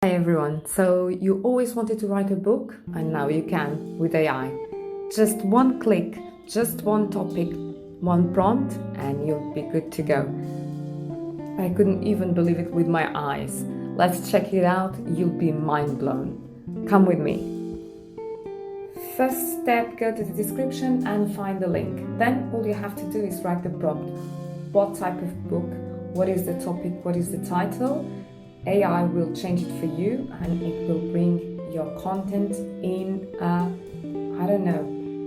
Hi everyone, so you always wanted to write a book and now you can with AI. Just one click, just one topic, one prompt and you'll be good to go. I couldn't even believe it with my eyes. Let's check it out, you'll be mind blown. Come with me. First step, go to the description and find the link. Then all you have to do is write the prompt. What type of book? What is the topic? What is the title? AI will change it for you and it will bring your content in, I don't know,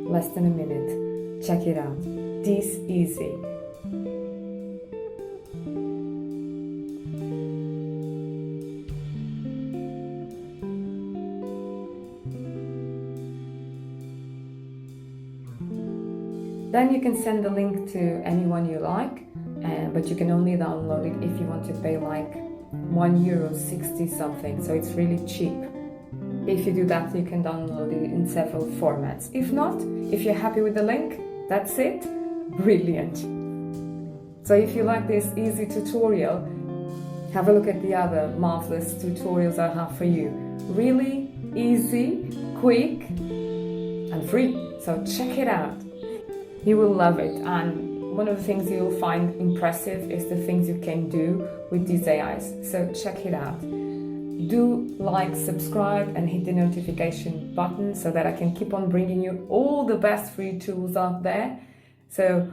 less than a minute. Check it out. This easy. Then you can send the link to anyone you like, but you can only download it if you want to pay like €1.60 something, so it's really cheap. If you do that, you can download it in several formats. If not, if you're happy with the link, that's it. Brilliant. So if you like this easy tutorial, have a look at the other marvelous tutorials I have for you. Really easy, quick, and free. So check it out. You will love it, and one of the things you'll find impressive is the things you can do with these AIs. So check it out. Do like, subscribe, and hit the notification button so that I can keep on bringing you all the best free tools out there. So